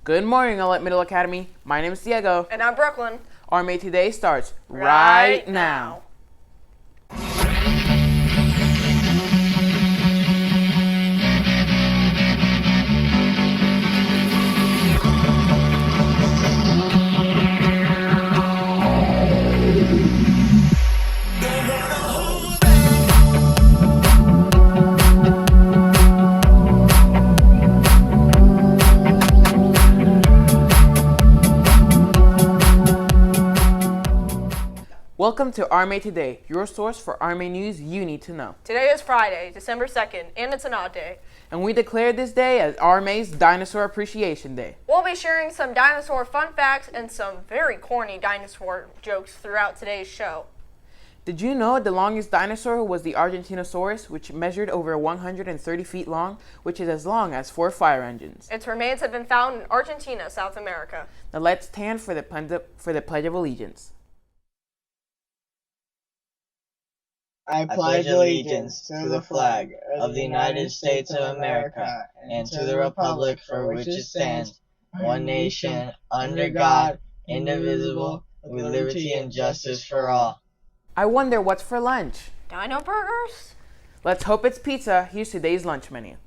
Good morning, Rowlett Middle Academy. My name is Diego. And I'm Brooklyn. RMA Today starts right now. Welcome to RMA Today, your source for RMA news you need to know. Today is Friday, December 2nd, and it's an odd day. And we declare this day as RMA's Dinosaur Appreciation Day. We'll be sharing some dinosaur fun facts and some very corny dinosaur jokes throughout today's show. Did you know the longest dinosaur was the Argentinosaurus, which measured over 130 feet long, which is as long as 4 fire engines? Its remains have been found in Argentina, South America. Now let's stand for the Pledge of Allegiance. I pledge allegiance to the flag of the United States of America and to the republic for which it stands, one nation, under God, indivisible, with liberty and justice for all. I wonder what's for lunch? Dino burgers? Let's hope it's pizza. Here's today's lunch menu.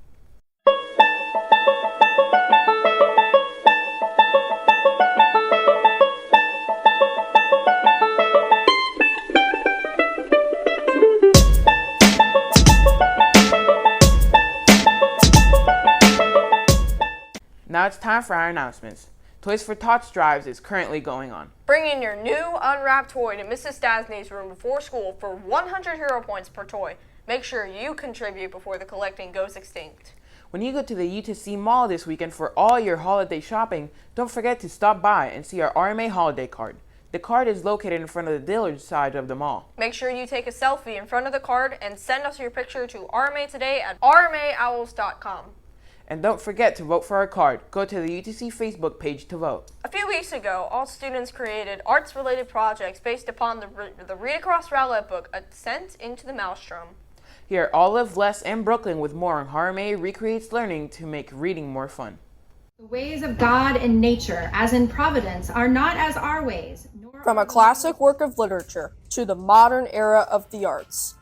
Now it's time for our announcements. Toys for Tots Drives is currently going on. Bring in your new unwrapped toy to Mrs. Stasny's room before school for 100 hero points per toy. Make sure you contribute before the collecting goes extinct. When you go to the UTC Mall this weekend for all your holiday shopping, don't forget to stop by and see our RMA holiday card. The card is located in front of the Dillard side of the mall. Make sure you take a selfie in front of the card and send us your picture to RMA Today at rmaowls.com. And don't forget to vote for our card. Go to the UTC Facebook page to vote. A few weeks ago, all students created arts-related projects based upon the Read Across Rowlett book, A Descent into the Maelstrom. Here are Olive, Les, and Brooklyn with more on how RMA recreates learning to make reading more fun. The ways of God and nature, as in providence, are not as our ways. From a classic work of literature to the modern era of the arts.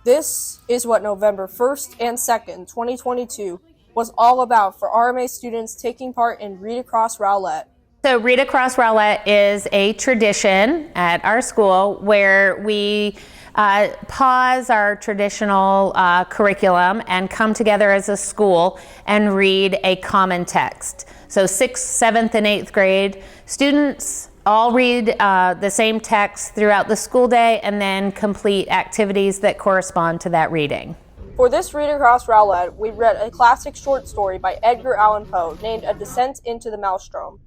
This is what November 1st and 2nd, 2022 was all about for RMA students taking part in Read Across Rowlett. So Read Across Rowlett is a tradition at our school where we pause our traditional curriculum and come together as a school and read a common text. So 6th, 7th, and 8th grade students all read the same text throughout the school day and then complete activities that correspond to that reading. For this Read Across Rowlett, we read a classic short story by Edgar Allan Poe named A Descent into the Maelstrom.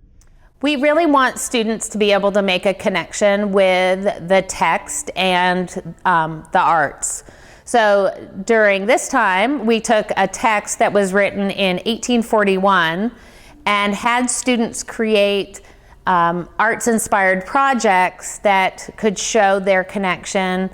We really want students to be able to make a connection with the text and the arts. So during this time, we took a text that was written in 1841 and had students create arts-inspired projects that could show their connection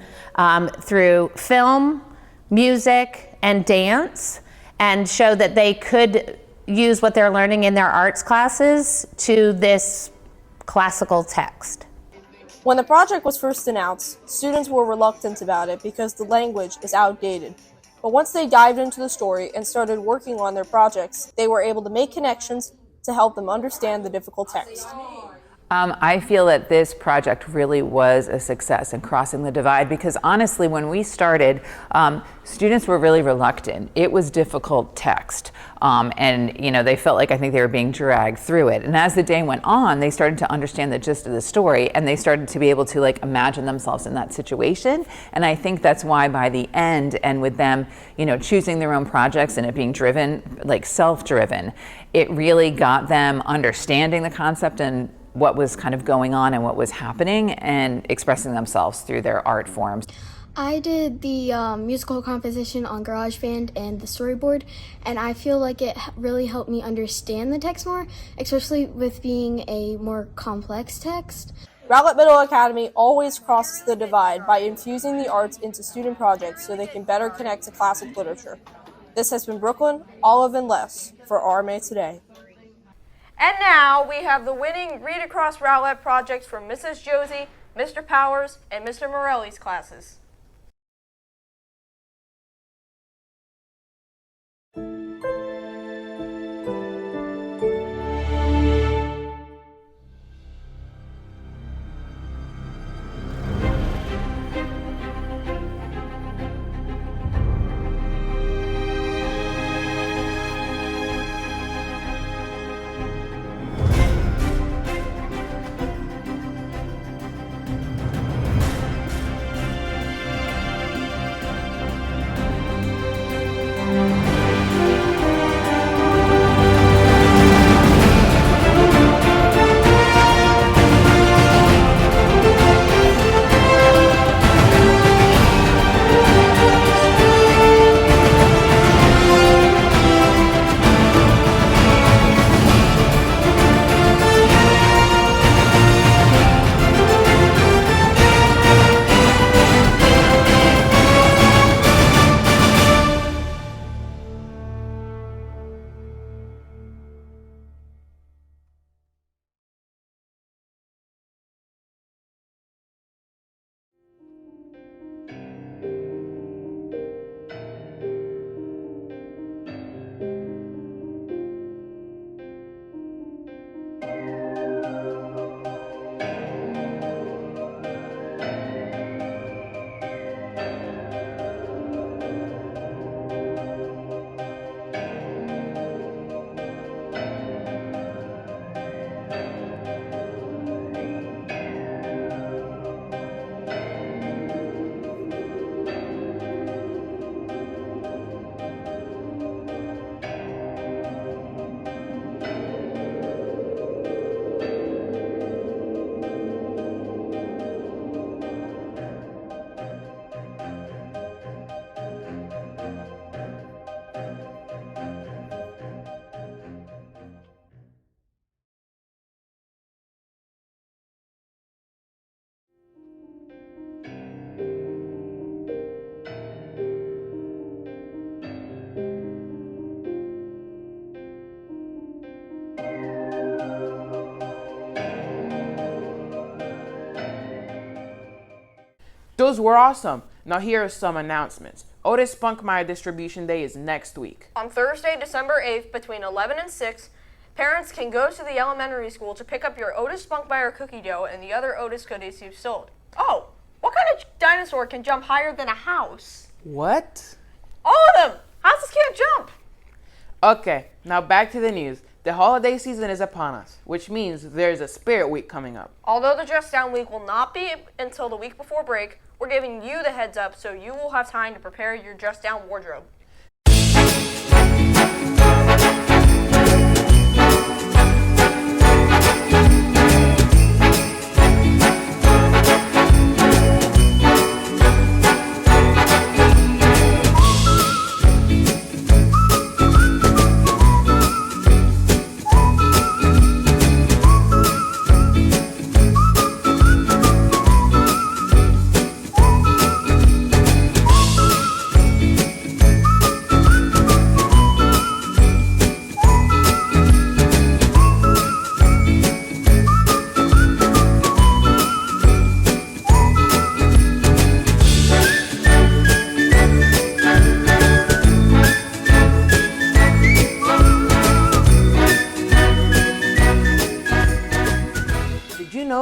through film, music, and dance, and show that they could use what they're learning in their arts classes to this classical text. When the project was first announced, students were reluctant about it because the language is outdated. But once they dived into the story and started working on their projects, they were able to make connections to help them understand the difficult text. I feel that this project really was a success in crossing the divide because honestly, when we started, students were really reluctant. It was difficult text, and they felt like I think they were being dragged through it. And as the day went on, they started to understand the gist of the story, and they started to be able to imagine themselves in that situation. And I think that's why by the end, and with them, choosing their own projects and it being driven, self-driven, it really got them understanding the concept and what was kind of going on and what was happening and expressing themselves through their art forms. I did the musical composition on GarageBand and the storyboard, and I feel like it really helped me understand the text more, especially with being a more complex text. Rowlett Middle Academy always crosses the divide by infusing the arts into student projects so they can better connect to classic literature. This has been Brooklyn, Olive, and Les for RMA Today. And now we have the winning Read Across Rowlett projects from Mrs. Josie, Mr. Powers, and Mr. Morelli's classes. Those were awesome. Now here are some announcements. Otis Spunkmeyer Distribution Day is next week. On Thursday, December 8th, between 11 and 6, parents can go to the elementary school to pick up your Otis Spunkmeyer cookie dough and the other Otis goodies you've sold. Oh, what kind of dinosaur can jump higher than a house? What? All of them! Houses can't jump! Okay, now back to the news. The holiday season is upon us, which means there's a Spirit Week coming up. Although the Dress Down Week will not be until the week before break, we're giving you the heads up so you will have time to prepare your dress down wardrobe.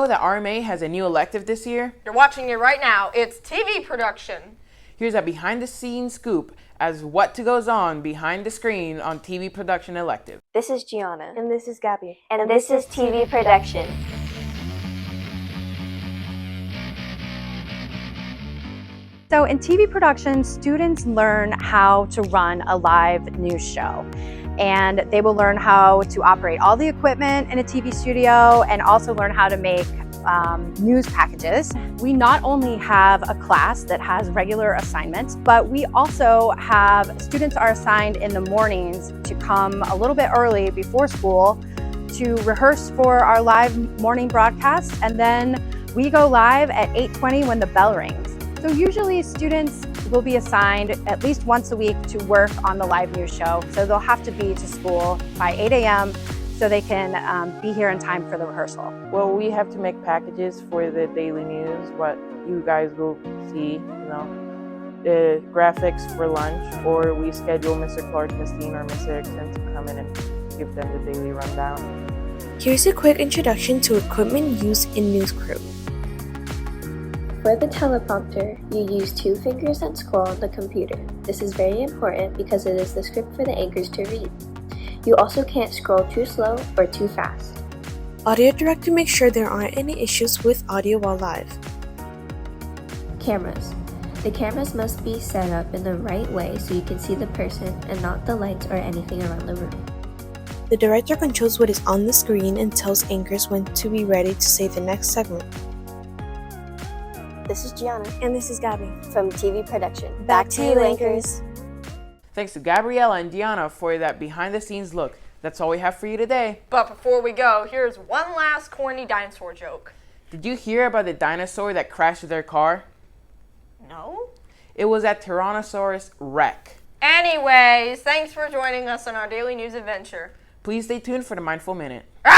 That RMA has a new elective this year? You're watching it right now. It's TV production. Here's a behind-the-scenes scoop as what goes on behind the screen on TV production elective. This is Gianna. And this is Gabby. And this is TV production. So in TV production, students learn how to run a live news show. And they will learn how to operate all the equipment in a TV studio and also learn how to make news packages. We not only have a class that has regular assignments, but we also have students are assigned in the mornings to come a little bit early before school to rehearse for our live morning broadcast, and then we go live at 8:20 when the bell rings. So usually students will be assigned at least once a week to work on the live news show. So they'll have to be to school by 8 a.m. so they can be here in time for the rehearsal. Well, we have to make packages for the daily news, what you guys will see, the graphics for lunch, or we schedule Mr. Clark, Miss Dean, or Miss Erickson to come in and give them the daily rundown. Here's a quick introduction to equipment used in news crew. For the teleprompter, you use 2 fingers that scroll on the computer. This is very important because it is the script for the anchors to read. You also can't scroll too slow or too fast. Audio director makes sure there aren't any issues with audio while live. Cameras. The cameras must be set up in the right way so you can see the person and not the lights or anything around the room. The director controls what is on the screen and tells anchors when to be ready to say the next segment. This is Gianna. And this is Gabby. From TV Production. Back to you, anchors. Thanks to Gabriella and Diana for that behind-the-scenes look. That's all we have for you today. But before we go, here's one last corny dinosaur joke. Did you hear about the dinosaur that crashed their car? No? It was at Tyrannosaurus Rex. Anyways, thanks for joining us on our daily news adventure. Please stay tuned for the Mindful Minute. Ah!